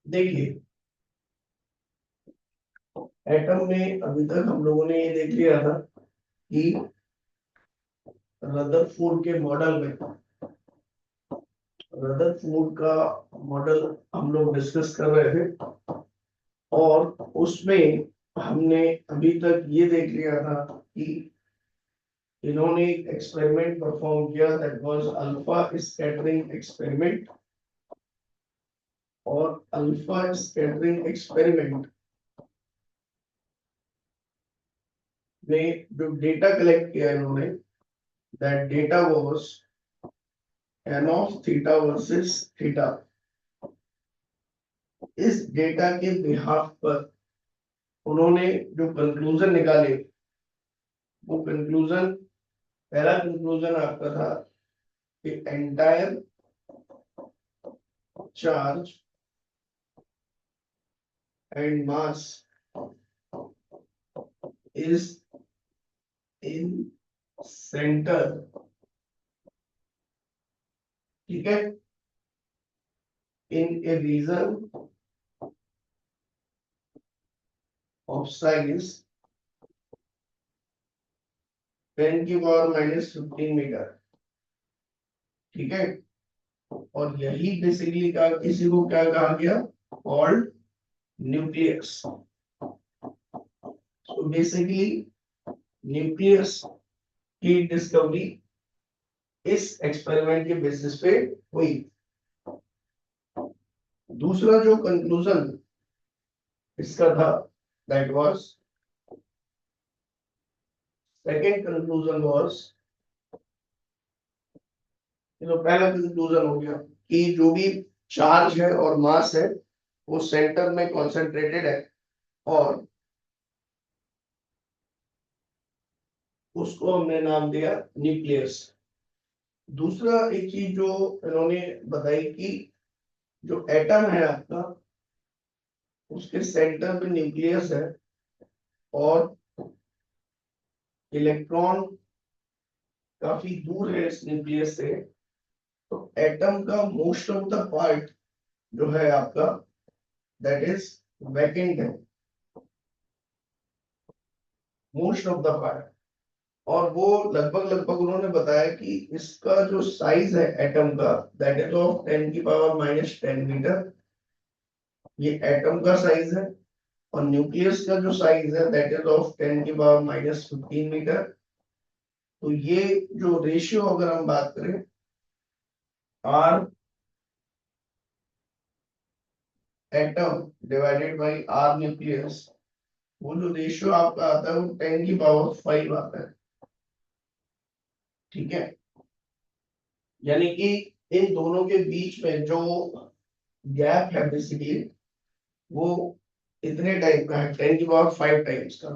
देखिए, एटम में अभी तक हम लोगों ने ये देख लिया था कि रदरफोर्ड के मॉडल में, रदरफोर्ड का मॉडल हम लोग डिस्कस कर रहे थे, और उसमें हमने अभी तक ये देख लिया था कि इन्होंने एक एक्सपेरिमेंट परफॉर्म किया, that was alpha scattering experiment. और अल्फा स्कैटरिंग एक्सपेरिमेंट में जो डेटा कलेक्ट किया इन्होंने, that data was an of theta versus theta. इस डेटा के बिहाफ पर उन्होंने जो कंक्लूजन निकाले, वो कंक्लूजन, पहला कंक्लूजन आपका था कि entire charge and mass is in centre, ठीक है, इन ए रीजन ऑफ साइज 10⁻⁻15 मीटर, ठीक है। और यही बेसिकली का किसी को क्या कहा गया, कॉल्ड न्यूक्लियस। तो बेसिकली न्यूक्लियस की डिस्कवरी इस एक्सपेरिमेंट के बेसिस पे हुई। दूसरा जो कंक्लूजन इसका था, that was, second conclusion was, तो पहला कंक्लूजन हो गया कि जो भी चार्ज है और मास है वो सेंटर में कॉन्सेंट्रेटेड है, और उसको हमने नाम दिया न्यूक्लियस। दूसरा एक चीज जो इन्होंने बताई कि जो एटम है आपका, उसके सेंटर पे न्यूक्लियस है, और इलेक्ट्रॉन काफी दूर है इस न्यूक्लियस से। तो एटम का मोस्ट ऑफ द पार्ट जो है आपका, दैट इज वैकेंट है, मोस्ट ऑफ द पार्ट। और वो लगभग लगभग उन्होंने बताया कि इसका जो साइज है एटम का, दैट इज ऑफ 10⁻⁻10 मीटर। ये एटम का साइज है। और न्यूक्लियस का जो साइज है, दैट इज ऑफ 10⁻⁻15 मीटर। तो ये जो रेशियो अगर हम बात करें, R atom divided by R nucleus, वो जो रेशियो आपका आता है वो 10⁵ आता है, ठीक है। यानी कि इन दोनों के बीच में जो गैप है बेसिकली, वो इतने टाइप का है, 10⁵ टाइम्स का,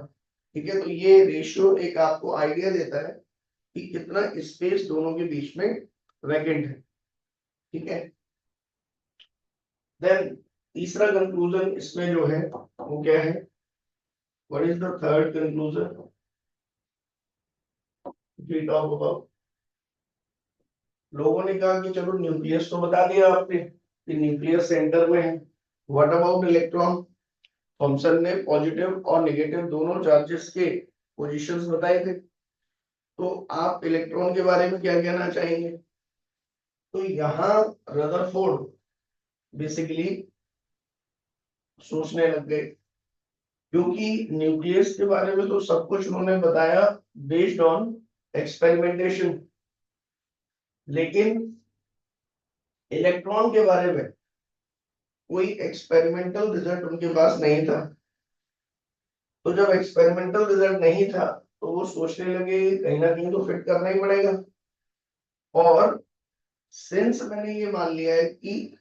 ठीक है। तो ये रेशियो एक आपको आइडिया देता है कि कितना स्पेस दोनों के बीच में वैकेंट है, ठीक है। देन तीसरा कंक्लूजन इसमें जो है वो क्या है, what is the third conclusion we talk about. लोगों ने कहा कि चलो न्यूक्लियस तो बता दिया आपने कि न्यूक्लियस सेंटर में है, व्हाट अबाउट इलेक्ट्रॉन। थॉमसन ने पॉजिटिव और नेगेटिव दोनों चार्जेस के पोजीशंस बताए थे। तो आप इलेक्ट्रॉन के बारे में क्या कहना चाहेंगे। तो यहाँ रदरफोर्ड बेसिकली सोचने लग गए, क्योंकि न्यूक्लियस के बारे में तो सब कुछ उन्होंने बताया बेस्ड ऑन एक्सपेरिमेंटेशन, लेकिन इलेक्ट्रॉन के बारे में कोई एक्सपेरिमेंटल रिजल्ट उनके पास नहीं था। तो जब एक्सपेरिमेंटल रिजल्ट नहीं था, तो वो सोचने लगे कहीं ना कहीं तो फिट करना ही पड़ेगा। और सिंस मैंने ये मान लिया है कि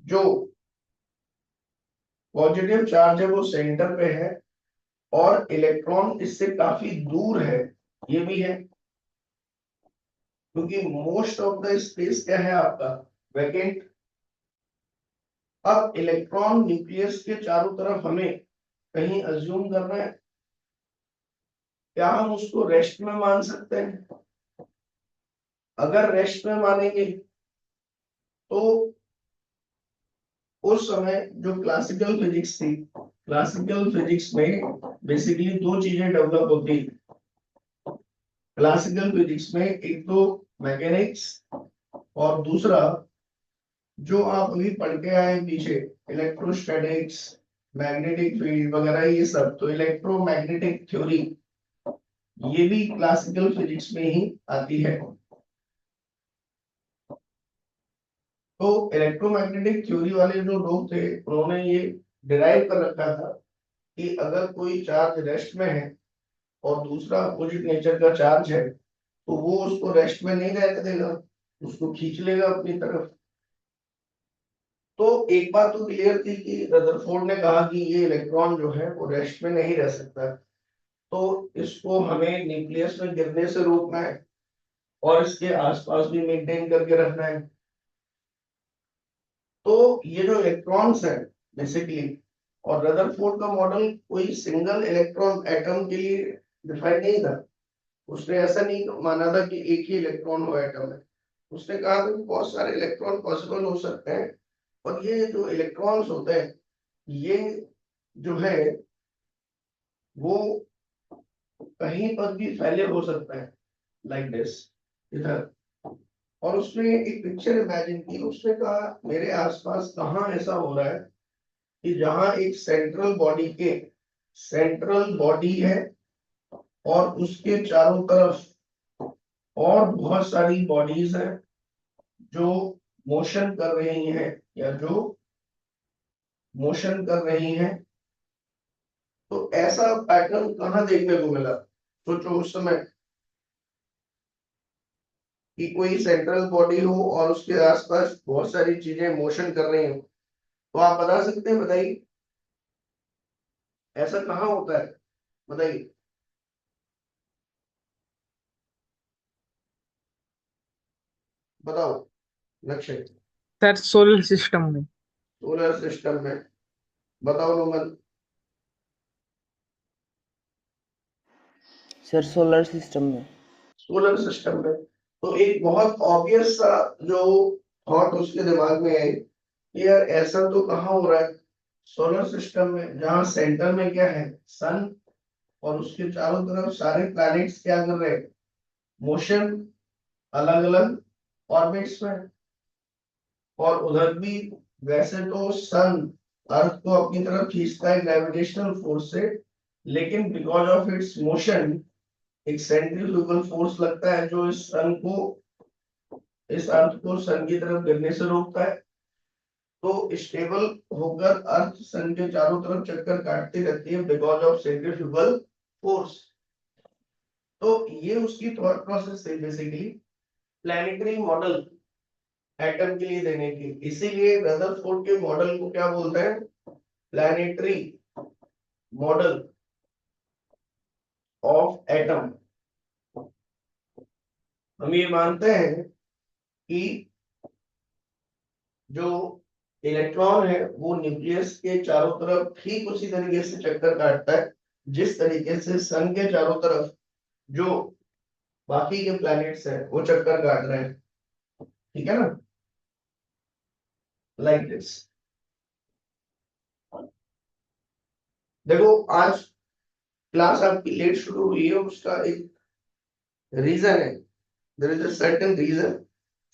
जो पॉजिटिव चार्ज है वो सेंटर पे है, और इलेक्ट्रॉन इससे काफी दूर है, ये भी है, क्योंकि मोस्ट ऑफ द स्पेस क्या है आपका, वैकेंट। अब इलेक्ट्रॉन न्यूक्लियस के चारों तरफ हमें कहीं अज्यूम करना है, क्या हम उसको रेस्ट में मान सकते हैं। अगर रेस्ट में मानेंगे तो उस समय जो क्लासिकल फिजिक्स थी, क्लासिकल फिजिक्स में बेसिकली दो चीजें डेवलप होती। क्लासिकल फिजिक्स में एक तो मैकेनिक्स, और दूसरा जो आप अभी पढ़ के आए पीछे, इलेक्ट्रोस्टैटिक्स, मैग्नेटिक फील्ड वगैरह, ये सब तो इलेक्ट्रोमैग्नेटिक थ्योरी, ये भी क्लासिकल फिजिक्स में ही आती है। तो इलेक्ट्रोमैग्नेटिक थ्योरी वाले जो लोग थे, उन्होंने ये डिराइव कर रखा था कि अगर कोई चार्ज रेस्ट में है और दूसरा अपोजिट नेचर का चार्ज है, तो वो उसको रेस्ट में नहीं रहने देगा, उसको खींच लेगा अपनी तरफ। तो एक बात तो क्लियर थी कि रदरफोर्ड ने कहा कि ये इलेक्ट्रॉन जो है वो रेस्ट में नहीं रह सकता, तो इसको हमें न्यूक्लियस में गिरने से रोकना है और इसके आसपास भी मेंटेन करके रखना है। तो ये जो इलेक्ट्रॉन्स हैं बेसिकली, और रदरफोर्ड का मॉडल कोई सिंगल इलेक्ट्रॉन एटम के लिए डिफाइन नहीं था। उसने ऐसा नहीं माना था कि एक ही इलेक्ट्रॉन वो एटम है। उसने कहा था कि बहुत सारे इलेक्ट्रॉन पॉसिबल हो सकते हैं, और ये जो इलेक्ट्रॉन्स होते हैं, ये जो है वो कहीं पर भी फैले हो सकते हैं, लाइक दिस, इधर। और उसने एक पिक्चर इमेजिन की, उसने कहा मेरे आसपास कहाँ ऐसा हो रहा है कि जहां एक सेंट्रल बॉडी है और उसके चारों तरफ और बहुत सारी बॉडीज हैं जो मोशन कर रही हैं, या जो मोशन कर रही हैं। तो ऐसा पैटर्न कहाँ देखने को मिला? सोचो उस समय कि कोई सेंट्रल बॉडी हो और उसके आसपास बहुत सारी चीजें मोशन कर रही हो, तो आप बता सकते हैं? बताइए, ऐसा कहाँ होता है? बताइए। बताओ लक्ष्य। सर सोलर सिस्टम में। सोलर सिस्टम में। बताओ नोमल। सर सोलर सिस्टम में। सोलर सिस्टम में। तो एक बहुत ऑब्वियस सा जो थॉट उसके दिमाग में है कि यार ऐसा तो कहाँ हो रहा है? सोलर सिस्टम में, जहाँ सेंटर में क्या है, सन, और उसके चारों तरफ सारे प्लैनेट्स क्या कर रहे हैं, मोशन, अलग अलग ऑर्बिट्स में। और उधर भी वैसे तो सन अर्थ को अपनी तरफ खींचता है ग्रेविटेशनल फोर्स से, लेकिन बिकॉज ऑफ इट्स मोशन एक सेंट्रीफ्यूगल फोर्स लगता है जो इस अर्थ को सन की तरफ गिरने से रोकता है। तो स्टेबल होकर अर्थ सन के चारों तरफ चक्कर काटती रहती है बिकॉज ऑफ सेंट्रीफ्यूगल फोर्स। तो ये उसकी थॉट प्रोसेस है बेसिकली, प्लानिटरी मॉडल एटम के लिए देने की। इसीलिए रदरफोर्ड के मॉडल को क्या बोलते हैं? Planetary model of atom. हम ये मानते हैं कि जो इलेक्ट्रॉन है वो न्यूक्लियस के चारों तरफ ठीक उसी तरीके से चक्कर काटता है जिस तरीके से सन के चारों तरफ जो बाकी के प्लैनेट्स हैं वो चक्कर काट रहे हैं। ठीक है ना? Like this. देखो, आज क्लास आपकी लेट शुरू हुई है, उसका एक रीजन है। There is a certain reason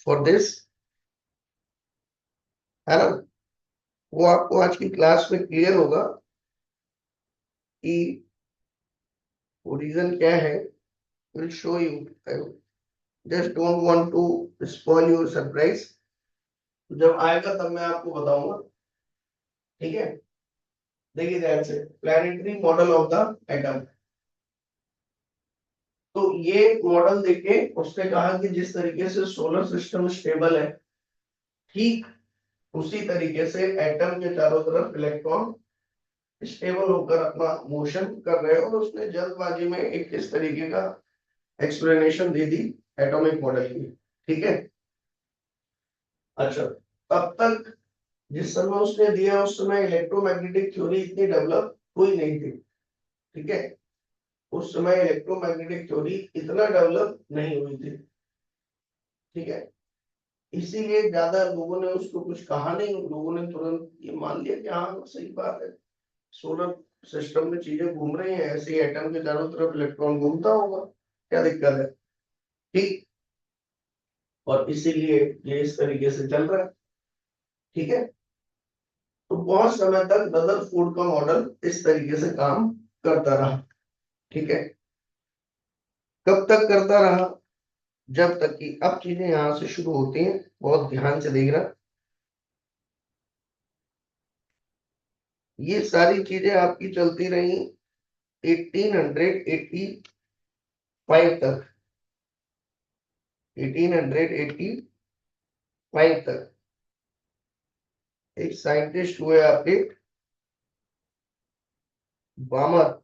for this, है ना? वो आपको आज की क्लास में क्लियर होगा कि वो रीजन क्या है। Will show you. I just don't want to spoil your surprise. जब आएगा तब मैं आपको बताऊंगा। ठीक है? देखिए ध्यान से, planetary model of the atom. तो ये मॉडल देखे उसने कहा कि जिस तरीके से सोलर सिस्टम स्टेबल है, ठीक उसी तरीके से एटम के चारों तरफ इलेक्ट्रॉन स्टेबल होकर अपना मोशन कर रहे हैं। और उसने जल्दबाजी में एक इस तरीके का एक्सप्लेनेशन दे दी एटॉमिक मॉडल की। ठीक है? अच्छा, तब तक जिस समय उसने दिया उस समय इलेक्ट्रोमैग्नेटिक थ्योरी इतनी डेवलप हुई नहीं थी। ठीक है? उस समय इलेक्ट्रोमैग्नेटिक थ्योरी इतना डेवलप नहीं हुई थी। ठीक है? इसीलिए ज्यादा लोगों ने उसको कुछ कहा नहीं, लोगों ने तुरंत ये मान लिया कि हाँ सही बात है, सोलर सिस्टम में चीजें घूम रही हैं, ऐसे ही एटम के चारों तरफ इलेक्ट्रॉन घूमता होगा, क्या दिक्कत है। ठीक। और इसीलिए ये इस तरीके से चल रहा है। ठीक है। तो बहुत समय तक रदरफोर्ड का मॉडल इस तरीके से काम करता रहा। ठीक है। कब तक करता रहा? जब तक कि अब चीजें यहां से शुरू होती हैं, बहुत ध्यान से देखना। ये सारी चीजें आपकी चलती रही 1885 तक। 1885 तक एक साइंटिस्ट हुए आपके बामर।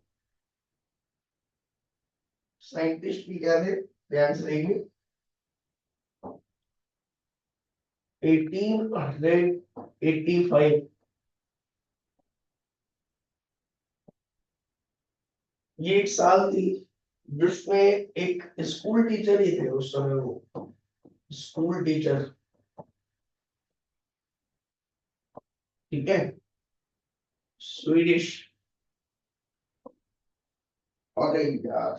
साइंटिस्ट भी क्या थे, ध्यान से देखिए। 1885, ये एक साल थी जिसमें एक स्कूल टीचर ही थे उस समय, वो स्कूल टीचर। ठीक है। स्वीडिश। अरे यार,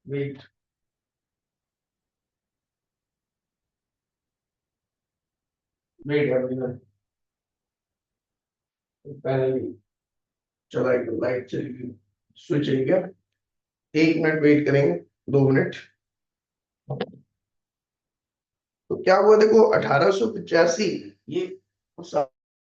वेट वेट एवरीवन, पैनल चला गया, लाइट चली गई, स्विच चली गया। 1 मिनट वेट करेंगे, 2 मिनट। तो क्या हुआ देखो, 1885 ये